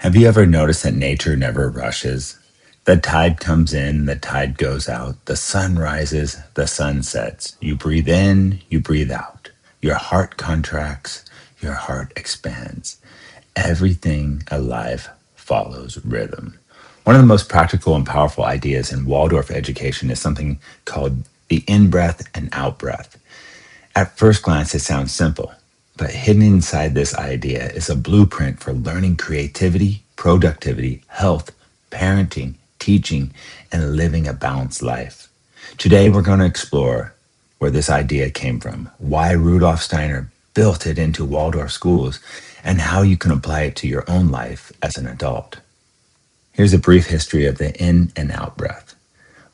Have you ever noticed that nature never rushes? The tide comes in, the tide goes out, the sun rises, the sun sets. You breathe in, you breathe out. Your heart contracts, your heart expands. Everything alive follows rhythm. One of the most practical and powerful ideas in Waldorf education is something called the in breath and out breath. At first glance, it sounds simple, but hidden inside this idea is a blueprint for learning creativity, productivity, health, parenting, teaching, and living a balanced life. Today, we're going to explore where this idea came from, why Rudolf Steiner built it into Waldorf schools, and how you can apply it to your own life as an adult. Here's a brief history of the in and out breath.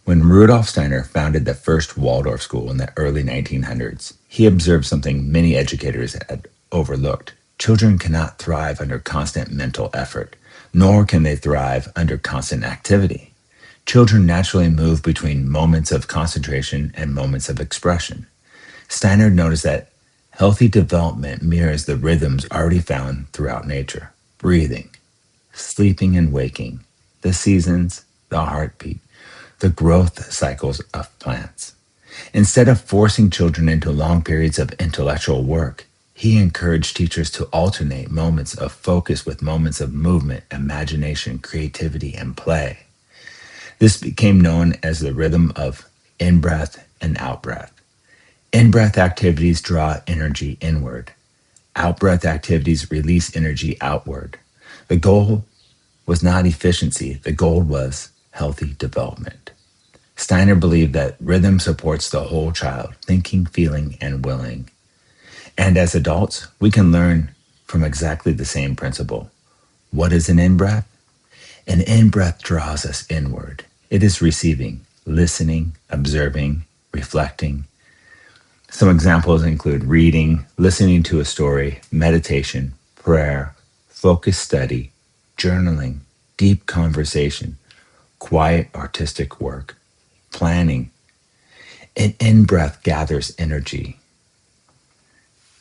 When Rudolf Steiner founded the first Waldorf school in the early 1900s, he observed something many educators had overlooked. Children cannot thrive under constant mental effort, nor can they thrive under constant activity. Children naturally move between moments of concentration and moments of expression. Steiner noticed that healthy development mirrors the rhythms already found throughout nature: breathing, sleeping and waking, the seasons, the heartbeat, the growth cycles of plants. Instead of forcing children into long periods of intellectual work, he encouraged teachers to alternate moments of focus with moments of movement, imagination, creativity, and play. This became known as the rhythm of in breath and out breath. In breath activities draw energy inward. Out breath activities release energy outward. The goal was not efficiency, the goal was healthy development. Steiner believed that rhythm supports the whole child, thinking, feeling, and willing. And as adults, we can learn from exactly the same principle. What is an in breath? An in breath draws us inward. It is receiving, listening, observing, reflecting. Some examples include reading, listening to a story, meditation, prayer, focused study, journaling, deep conversation, quiet artistic work, planning. An in-breath gathers energy.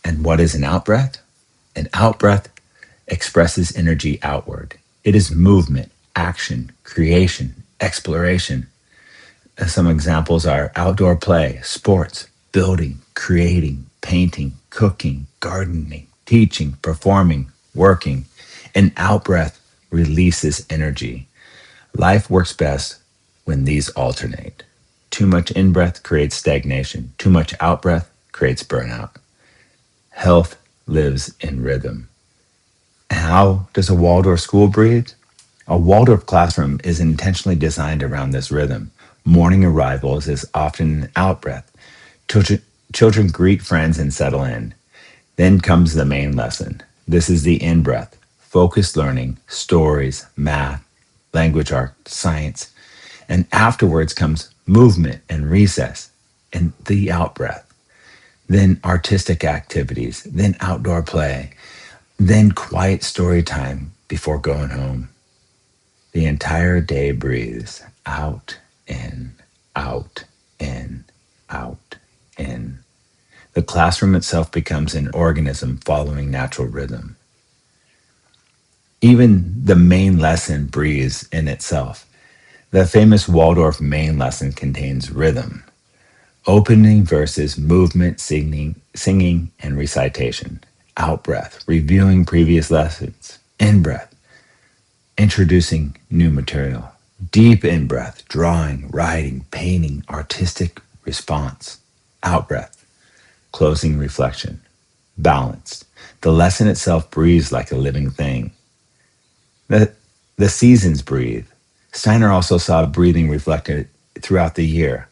And what is an out-breath? An out-breath expresses energy outward. It is movement, action, creation, exploration. Some examples are outdoor play, sports, building, creating, painting, cooking, gardening, teaching, performing, working. An out-breath releases energy. Life works best when these alternate. Too much in-breath creates stagnation. Too much out-breath creates burnout. Health lives in rhythm. How does a Waldorf school breathe? A Waldorf classroom is intentionally designed around this rhythm. Morning arrivals is often an out-breath. Children greet friends and settle in. Then comes the main lesson. This is the in-breath. Focused learning, stories, math, language arts, science. And afterwards comes movement and recess and the out-breath. Then artistic activities, then outdoor play, then quiet story time before going home. The entire day breathes out, in, out, in, out, in. The classroom itself becomes an organism following natural rhythm. Even the main lesson breathes in itself. The famous Waldorf main lesson contains rhythm. Opening verses, movement, singing, and recitation. Out breath, reviewing previous lessons. In breath, introducing new material. Deep in breath, drawing, writing, painting, artistic response. Out breath, closing reflection. Balanced. The lesson itself breathes like a living thing. The seasons breathe. Steiner also saw breathing reflected throughout the year.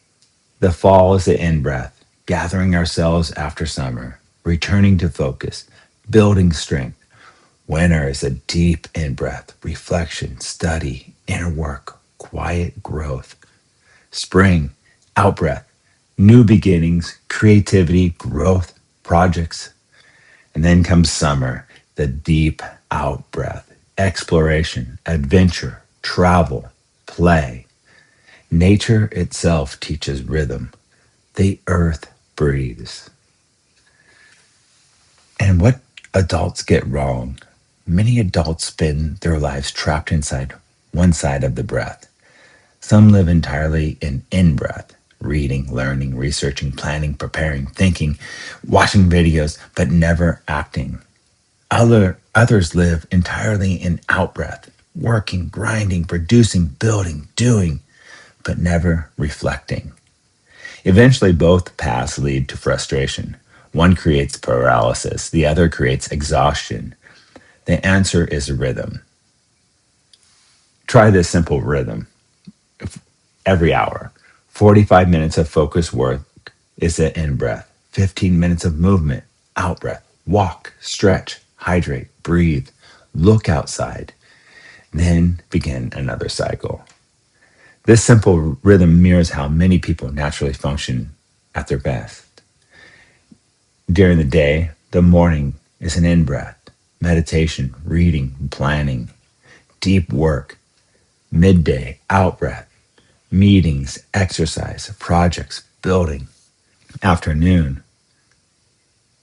The fall is the in-breath, gathering ourselves after summer, returning to focus, building strength. Winter is a deep in-breath, reflection, study, inner work, quiet growth. Spring, out-breath, new beginnings, creativity, growth, projects. And then comes summer, the deep out-breath, exploration, adventure, travel, play. Nature itself teaches rhythm. The earth breathes. And what adults get wrong? Many adults spend their lives trapped inside one side of the breath. Some live entirely in breath, reading, learning, researching, planning, preparing, thinking, watching videos, but never acting. Others live entirely in out breath, working, grinding, producing, building, doing, but never reflecting. Eventually, both paths lead to frustration. One creates paralysis, the other creates exhaustion. The answer is rhythm. Try this simple rhythm every hour. 45 minutes of focused work is the in breath, 15 minutes of movement, out breath. Walk, stretch, hydrate, breathe, look outside, then begin another cycle. This simple rhythm mirrors how many people naturally function at their best. During the day, the morning is an in breath, meditation, reading, planning, deep work. Midday, out breath, meetings, exercise, projects, building. Afternoon,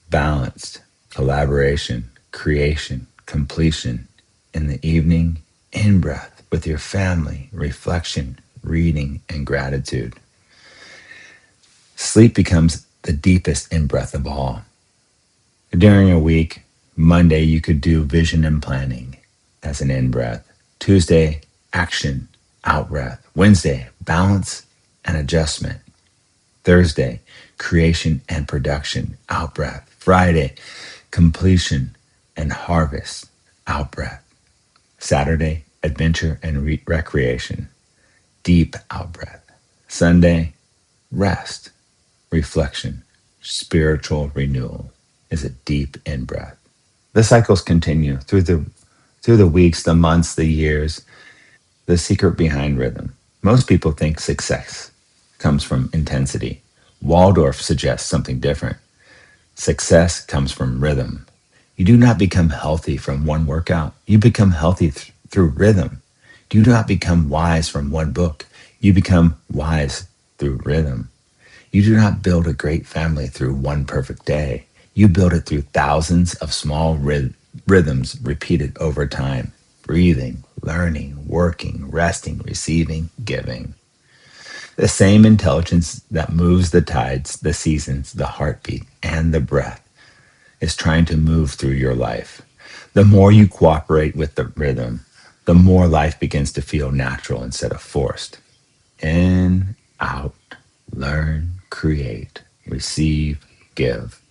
balanced, collaboration, creation, completion. In the evening, in breath with your family, reflection, reading, and gratitude. Sleep becomes the deepest in breath of all. During a week, Monday, you could do vision and planning as an in breath. Tuesday, action, out breath. Wednesday, balance and adjustment. Thursday, creation and production, out breath. Friday, completion and harvest, out breath. Saturday, adventure and recreation, deep out breath. Sunday, rest, reflection, spiritual renewal is a deep in breath. The cycles continue through the weeks, the months, the years. The secret behind rhythm. Most people think success comes from intensity. Waldorf suggests something different. Success comes from rhythm. You do not become healthy from one workout. You become healthy through rhythm. You do not become wise from one book. You become wise through rhythm. You do not build a great family through one perfect day. You build it through thousands of small rhythms repeated over time. Breathing, learning, working, resting, receiving, giving. The same intelligence that moves the tides, the seasons, the heartbeat, and the breath is trying to move through your life. The more you cooperate with the rhythm, the more life begins to feel natural instead of forced. In, out, learn, create, receive, give.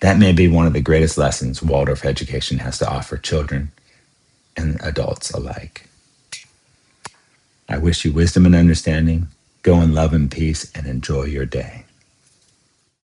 That may be one of the greatest lessons Waldorf education has to offer children and adults alike. I wish you wisdom and understanding. Go in love and peace and enjoy your day.